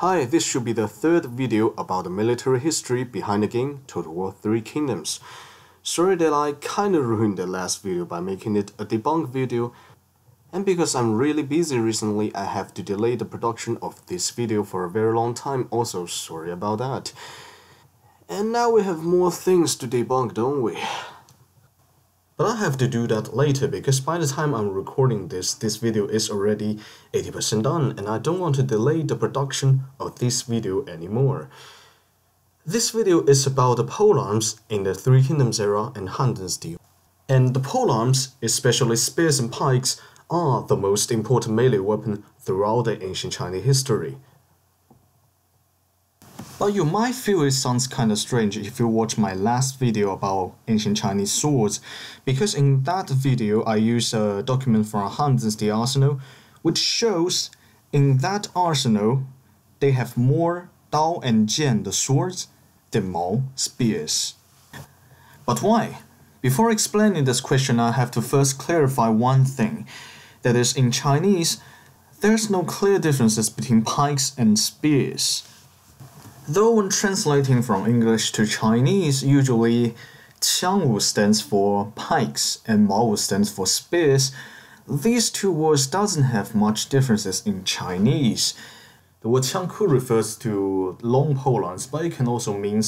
Hi, this should be the third video about the military history behind the game Total War 3 Kingdoms. Sorry that I kinda ruined the last video by making it a debunk video, and because I'm really busy recently, I have to delay the production of this video for a very long time, also sorry about that. And now we have more things to debunk, don't we? But I have to do that later because by the time I'm recording this video is already 80% done and I don't want to delay the production of this video anymore. This video is about the polearms in the Three Kingdoms era and Han Dynasty. And the polearms, especially spears and pikes, are the most important melee weapon throughout the ancient Chinese history. But you might feel it sounds kinda strange if you watch my last video about ancient Chinese swords, because in that video I used a document from Han Dynasty arsenal, which shows in that arsenal they have more Dao and Jian, the swords, than Mao, spears. But why? Before explaining this question, I have to first clarify one thing. That is, in Chinese, there's no clear differences between pikes and spears. Though when translating from English to Chinese, usually Qiangwu stands for pikes and Maowu stands for spears, these two words doesn't have much differences in Chinese. The word Qiangku refers to long polearms, but it can also mean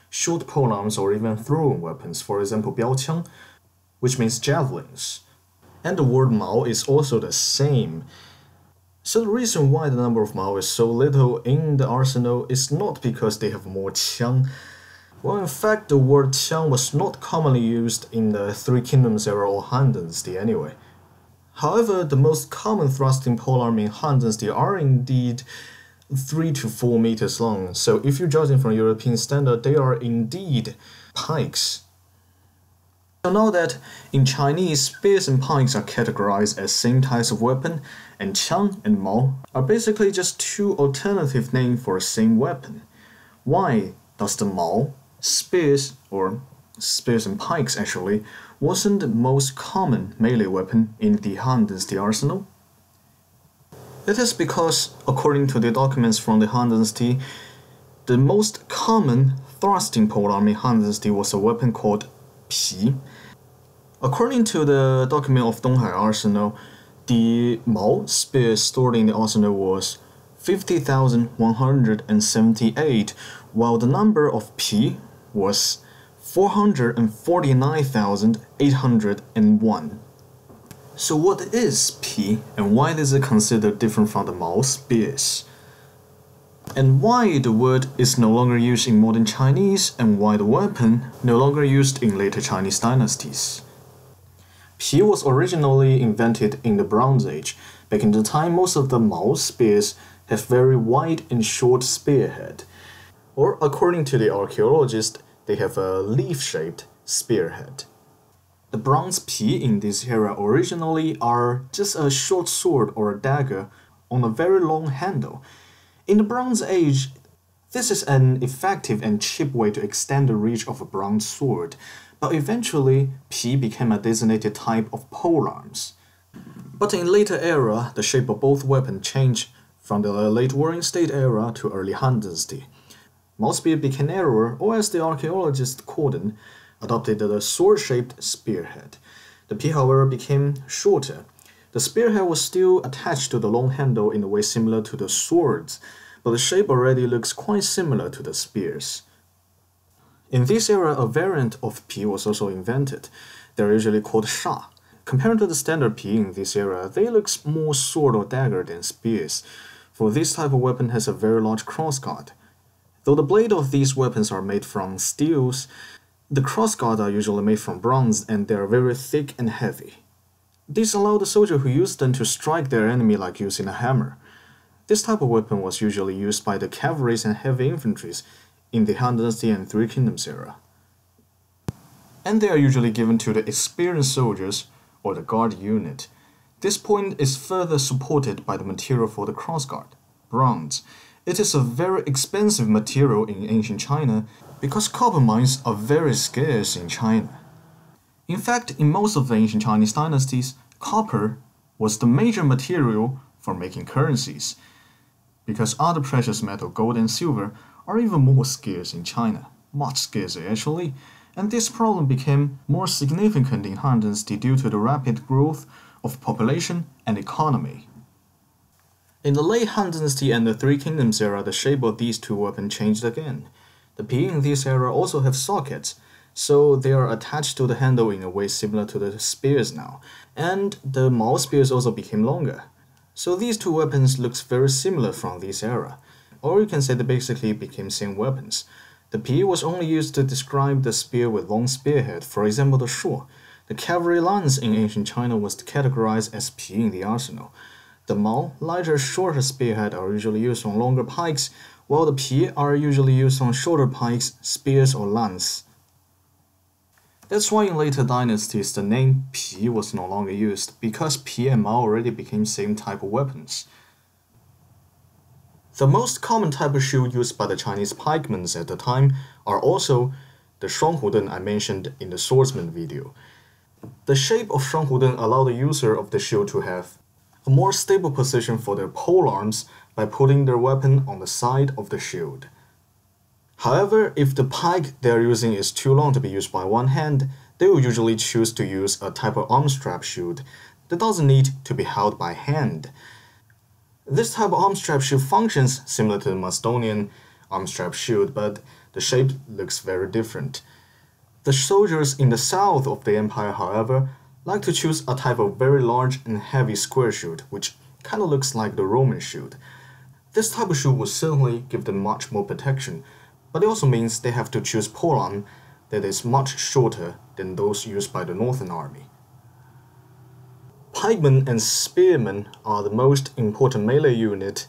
short polearms or even throwing weapons, for example biaoqiang, which means javelins. And the word Mao is also the same. So the reason why the number of Mao is so little in the arsenal is not because they have more qiang. Well, in fact, the word qiang was not commonly used in the Three Kingdoms era or Han Dynasty anyway. However, the most common thrusting polearm in Han Dynasty are indeed 3 to 4 meters long, so if you're judging from European standard, they are indeed pikes. So now that in Chinese, spears and pikes are categorized as same types of weapon, and qiang and mao are basically just two alternative names for the same weapon. Why does the mao, spears and pikes actually, wasn't the most common melee weapon in the Han Dynasty arsenal? That is because, according to the documents from the Han Dynasty, the most common thrusting polearm in Han Dynasty was a weapon called Pi. According to the document of Donghai Arsenal, the Mao spear stored in the arsenal was 50,178, while the number of Pi was 449,801. So what is Pi, and why is it considered different from the Mao spears? And why the word is no longer used in modern Chinese, and why the weapon no longer used in later Chinese dynasties. Pi was originally invented in the Bronze Age. Back in the time, most of the Mao spears have very wide and short spearhead. Or according to the archaeologist, they have a leaf-shaped spearhead. The bronze Pi in this era originally are just a short sword or a dagger on a very long handle. In the Bronze Age, this is an effective and cheap way to extend the reach of a bronze sword, but eventually, Pi became a designated type of polearms. But in later era, the shape of both weapons changed from the late Warring State era to early Han Dynasty. Mao spear became narrower, or as the archaeologists called them, adopted the sword-shaped spearhead. The Pi, however, became shorter. The spearhead was still attached to the long handle in a way similar to the swords, but the shape already looks quite similar to the spears. In this era, a variant of Pi was also invented. They're usually called sha. Compared to the standard Pi in this era, they look more sword or dagger than spears, for this type of weapon has a very large crossguard. Though the blade of these weapons are made from steels, the crossguards are usually made from bronze and they are very thick and heavy. These allow the soldier who used them to strike their enemy like using a hammer. This type of weapon was usually used by the cavalries and heavy infantry in the Han Dynasty and Three Kingdoms era. And they are usually given to the experienced soldiers or the guard unit. This point is further supported by the material for the crossguard, bronze. It is a very expensive material in ancient China because copper mines are very scarce in China. In fact, in most of the ancient Chinese dynasties, copper was the major material for making currencies. because other precious metal, gold and silver, are even more scarce in China, much scarcer actually, and this problem became more significant in Han Dynasty due to the rapid growth of population and economy. In the late Han Dynasty and the Three Kingdoms era, the shape of these two weapons changed again. The pi in this era also have sockets, so they are attached to the handle in a way similar to the spears now, and the Mao spears also became longer. So these two weapons looks very similar from this era, or you can say they basically became same weapons. The pi was only used to describe the spear with long spearhead, for example the shuo. The cavalry lance in ancient China was categorized as pi in the arsenal. The Mao, lighter, shorter spearhead are usually used on longer pikes, while the pi are usually used on shorter pikes, spears or lance. That's why in later dynasties the name pi was no longer used, because pi and Mao already became same type of weapons. The most common type of shield used by the Chinese pikemen at the time are also the shuanghuden I mentioned in the swordsman video. The shape of shuanghuden allows the user of the shield to have a more stable position for their polearms by putting their weapon on the side of the shield. However, if the pike they are using is too long to be used by one hand, they will usually choose to use a type of arm strap shield that doesn't need to be held by hand. This type of arm strap shield functions similar to the Macedonian arm strap shield, but the shape looks very different. The soldiers in the south of the empire, however, like to choose a type of very large and heavy square shield, which kind of looks like the Roman shield. This type of shield will certainly give them much more protection, but it also means they have to choose polearm that is much shorter than those used by the Northern Army. Pikemen and spearmen are the most important melee unit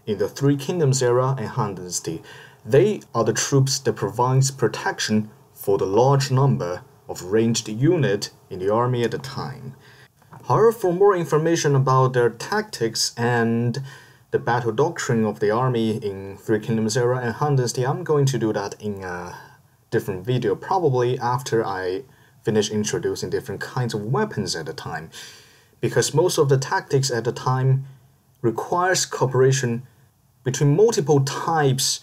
in the Three Kingdoms era and Han Dynasty. They are the troops that provides protection for the large number of ranged units in the army at the time. However, for more information about their tactics and the battle doctrine of the army in Three Kingdoms era and Han Dynasty, I'm going to do that in a different video, probably after I finish introducing different kinds of weapons at the time, because most of the tactics at the time requires cooperation between multiple types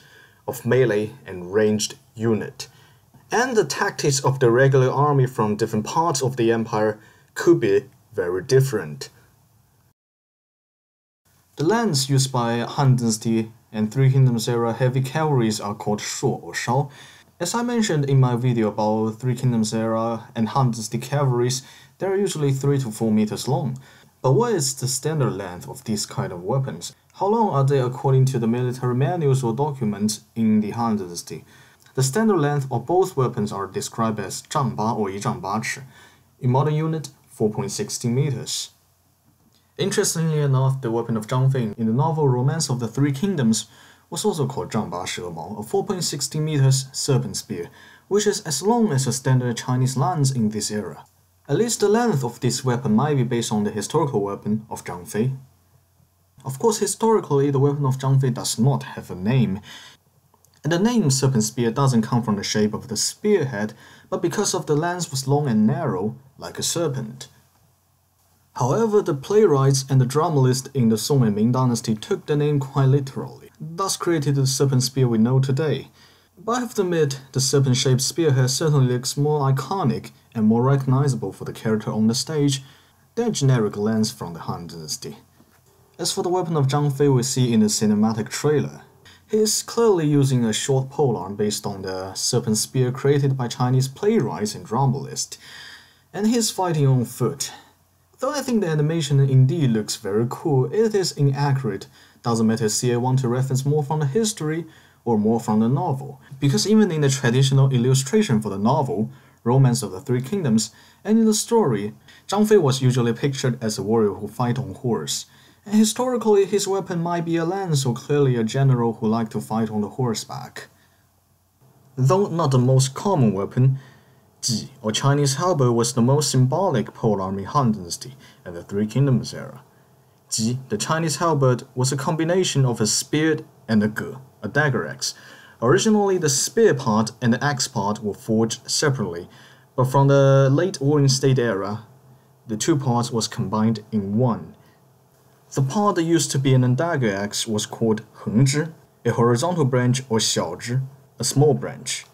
of melee and ranged unit. And the tactics of the regular army from different parts of the empire could be very different. The lance used by Han Dynasty and Three Kingdoms era heavy cavalries are called shuo or shao. As I mentioned in my video about Three Kingdoms era and Han Dynasty cavalries, they are usually 3 to 4 meters long. But what is the standard length of these kind of weapons? How long are they according to the military manuals or documents in the Han Dynasty? The standard length of both weapons are described as 丈八 or 1丈8尺. In modern unit, 4.60 meters. Interestingly enough, the weapon of Zhang Fei in the novel Romance of the Three Kingdoms was also called 丈八蛇矛, a 4.60 meters serpent spear, which is as long as a standard Chinese lance in this era. At least the length of this weapon might be based on the historical weapon of Zhang Fei. Of course, historically, the weapon of Zhang Fei does not have a name. And the name serpent spear doesn't come from the shape of the spearhead, but because of the lance was long and narrow, like a serpent. However, the playwrights and the dramatists in the Song and Ming dynasty took the name quite literally, thus created the serpent spear we know today. But I have to admit, the serpent-shaped spearhead certainly looks more iconic and more recognizable for the character on the stage than a generic lance from the Han Dynasty. As for the weapon of Zhang Fei we see in the cinematic trailer, he is clearly using a short polearm based on the serpent spear created by Chinese playwrights and dramatists, and he is fighting on foot. Though I think the animation indeed looks very cool, it is inaccurate. Doesn't matter if I want to reference more from the history or more from the novel, because even in the traditional illustration for the novel, Romance of the Three Kingdoms, and in the story, Zhang Fei was usually pictured as a warrior who fight on horse. And historically, his weapon might be a lance or clearly a general who liked to fight on the horseback. Though not the most common weapon, ji, or Chinese Halberd, was the most symbolic polearm in Han Dynasty and the Three Kingdoms era. Ji, the Chinese Halberd, was a combination of a spear and a ge, a dagger axe. Originally, the spear part and the axe part were forged separately, but from the late Warring State era, the two parts was combined in one. The part that used to be an dagger axe was called 横枝, a horizontal branch, or 小枝, a small branch.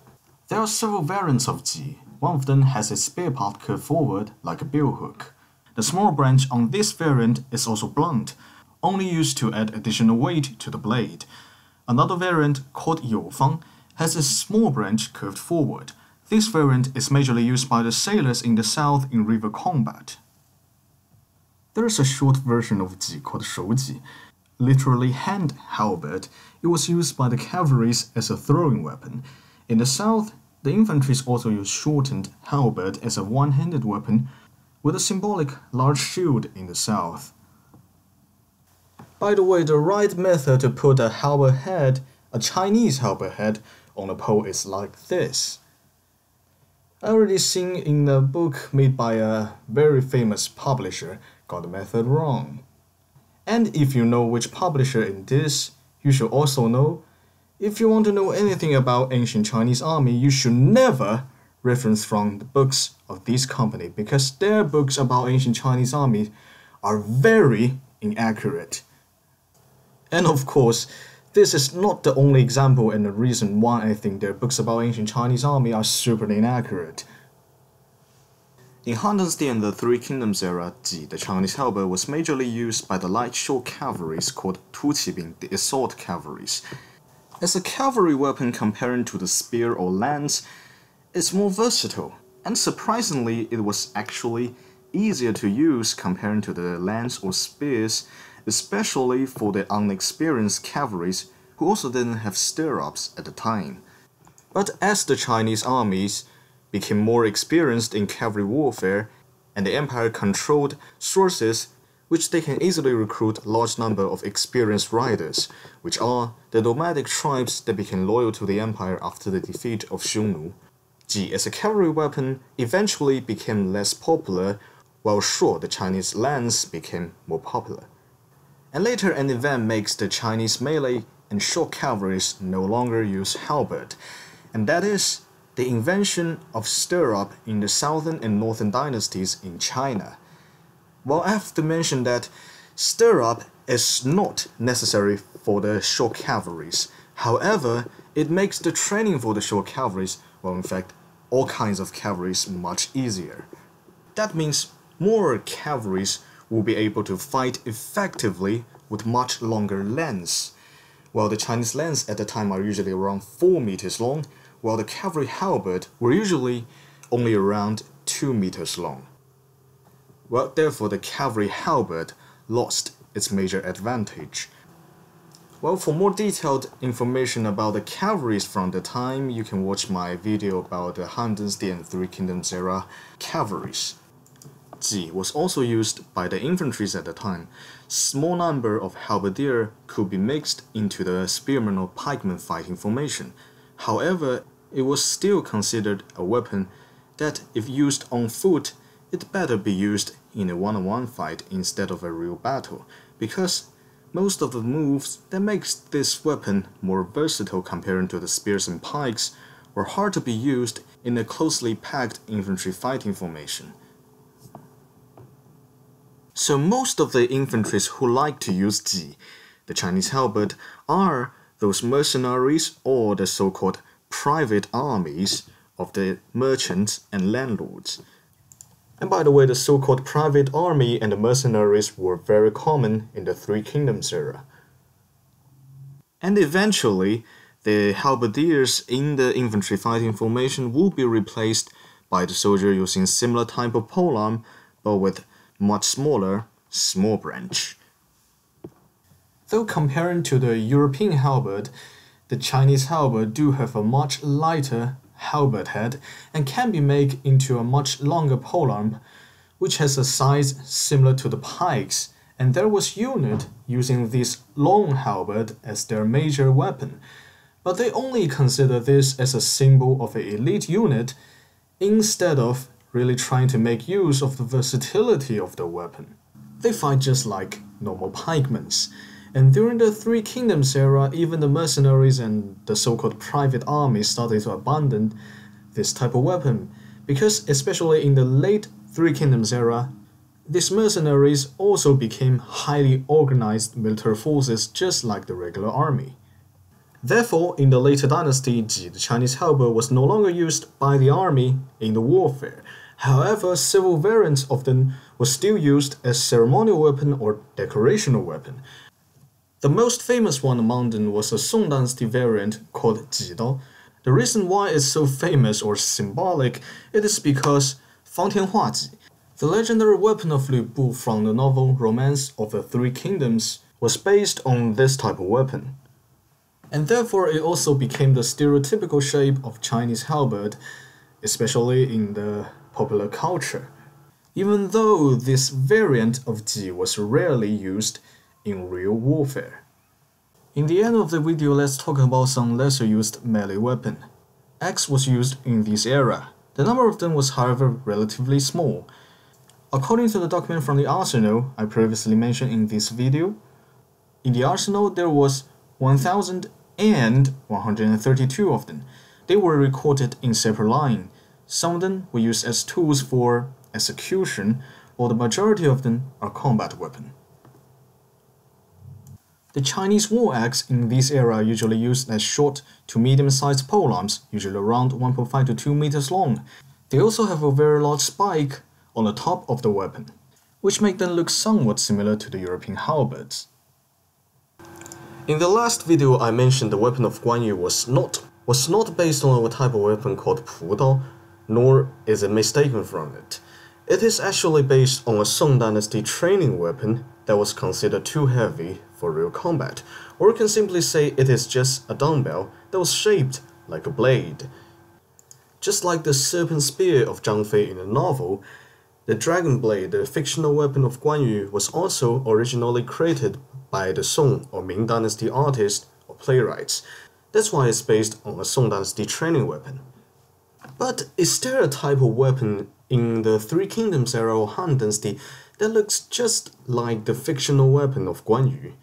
There are several variants of ji. One of them has a spear part curved forward like a billhook. The small branch on this variant is also blunt, only used to add additional weight to the blade. Another variant, called 有方, has a small branch curved forward. This variant is majorly used by the sailors in the south in river combat. There is a short version of ji called 手ji, literally hand halberd. It was used by the cavalries as a throwing weapon. In the south, the infantry also used shortened halberd as a one-handed weapon, with a symbolic large shield in the south. By the way, the right method to put a halberd head, a Chinese halberd head, on a pole is like this. I already seen in a book made by a very famous publisher got the method wrong. And if you know which publisher it is, you should also know. If you want to know anything about ancient Chinese army, you should never reference from the books of this company, because their books about ancient Chinese army are very inaccurate. And of course, this is not the only example and the reason why I think their books about ancient Chinese army are super inaccurate. In Han Dynasty and the Three Kingdoms era, ji, the Chinese halberd, was majorly used by the light short cavalries called 突骑兵, the assault cavalries. As a cavalry weapon comparing to the spear or lance, it's more versatile, and surprisingly, it was actually easier to use comparing to the lance or spears, especially for the unexperienced cavalries who also didn't have stirrups at the time. But as the Chinese armies became more experienced in cavalry warfare, and the empire controlled sources which they can easily recruit a large number of experienced riders, which are the nomadic tribes that became loyal to the empire after the defeat of Xiongnu. Ji as a cavalry weapon eventually became less popular, while sure, the Chinese lance became more popular. And later an event makes the Chinese melee and short cavalries no longer use halberd, and that is the invention of stirrup in the southern and northern dynasties in China. Well, I have to mention that stirrup is not necessary for the short cavalries. However, it makes the training for the short cavalries, well, in fact, all kinds of cavalries, much easier. That means more cavalries will be able to fight effectively with much longer lengths. While the Chinese lance at the time are usually around 4 meters long, while the cavalry halberd were usually only around 2 meters long. Well, therefore the cavalry halberd lost its major advantage. Well, for more detailed information about the cavalries from the time, you can watch my video about the Han Dynasty and Three Kingdoms era cavalries. Ji was also used by the infantries at the time. Small number of halberdier could be mixed into the spearmen or pikemen fighting formation. However, it was still considered a weapon that, if used on foot, it better be used in a one-on-one fight instead of a real battle, because most of the moves that makes this weapon more versatile compared to the spears and pikes were hard to be used in a closely packed infantry fighting formation. So most of the infantries who like to use ji, the Chinese halberd, are those mercenaries or the so-called private armies of the merchants and landlords. And by the way, the so-called private army and the mercenaries were very common in the Three Kingdoms era. And eventually, the halberdiers in the infantry fighting formation will be replaced by the soldier using similar type of polearm, but with much smaller, small branch. Though comparing to the European halberd, the Chinese halberd do have a much lighter halberd head and can be made into a much longer polearm, which has a size similar to the pikes, and there was unit using this long halberd as their major weapon, but they only consider this as a symbol of an elite unit instead of really trying to make use of the versatility of the weapon. They fight just like normal pikemen. And during the Three Kingdoms era, even the mercenaries and the so-called private army started to abandon this type of weapon, because especially in the late Three Kingdoms era, These mercenaries also became highly organized military forces just like the regular army. Therefore, in the later dynasty, the Chinese halberd was no longer used by the army in the warfare. However, several variants of them were still used as ceremonial weapon or decorational weapon. The most famous one among them was a Song Dynasty variant called Jidao. The reason why it's so famous or symbolic, it is because 方天画戟, the legendary weapon of Lü Bu from the novel Romance of the Three Kingdoms, was based on this type of weapon. And therefore it also became the stereotypical shape of Chinese halberd, especially in the popular culture, even though this variant of ji was rarely used in real warfare. In the end of the video, let's talk about some lesser used melee weapon. Axe was used in this era. The number of them was however relatively small. According to the document from the arsenal I previously mentioned in this video, in the arsenal there was 1,132 of them. They were recorded in separate lines. Some of them were used as tools for execution, while the majority of them are combat weapons. The Chinese war axe in this era are usually used as short to medium-sized polearms, usually around 1.5 to 2 meters long. They also have a very large spike on the top of the weapon, which make them look somewhat similar to the European halberds. In the last video, I mentioned the weapon of Guan Yu was not based on a type of weapon called Pu Dao, nor is it mistaken from it. It is actually based on a Song Dynasty training weapon that was considered too heavy for real combat, or you can simply say it is just a dumbbell that was shaped like a blade. Just like the serpent spear of Zhang Fei in the novel, the dragon blade, the fictional weapon of Guan Yu, was also originally created by the Song or Ming Dynasty artists or playwrights. That's why it's based on a Song Dynasty training weapon. But is there a type of weapon in the Three Kingdoms era or Han Dynasty that looks just like the fictional weapon of Guan Yu?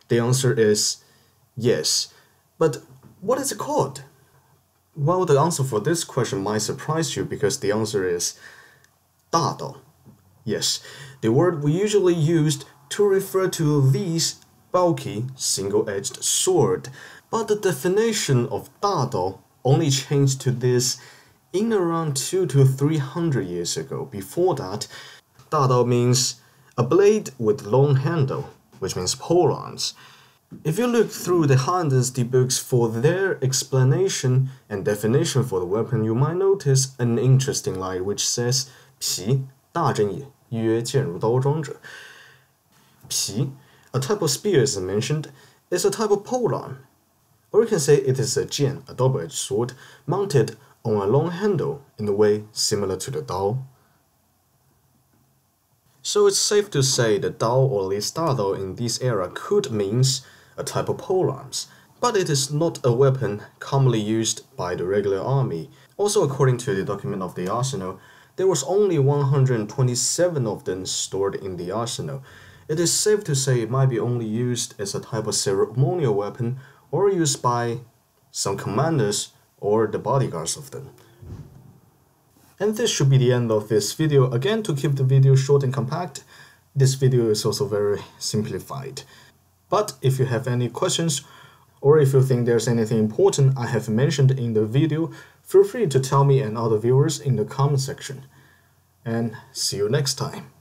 The answer is yes. But what is it called? Well, the answer for this question might surprise you because the answer is 大刀. Yes, the word we usually used to refer to these bulky, single-edged sword, but the definition of 大刀 only changed to this in around 200 to 300 years ago. Before that, 大刀 means a blade with long handle, which means polearms. If you look through the Han Dynasty books for their explanation and definition for the weapon, you might notice an interesting line which says 皮大针也，曰剑如刀装者. 皮, a type of spear as I mentioned, is a type of polearm. Or you can say it is a jian, a double-edged sword, mounted on a long handle in a way similar to the dao. So it's safe to say the dao or at least 大刀 in this era could means a type of polearms, but it is not a weapon commonly used by the regular army. Also, according to the document of the arsenal, there was only 127 of them stored in the arsenal. It is safe to say it might be only used as a type of ceremonial weapon or used by some commanders or the bodyguards of them. And this should be the end of this video. Again, to keep the video short and compact, this video is also very simplified. But if you have any questions, or if you think there's anything important I have mentioned in the video, feel free to tell me and other viewers in the comment section. And see you next time.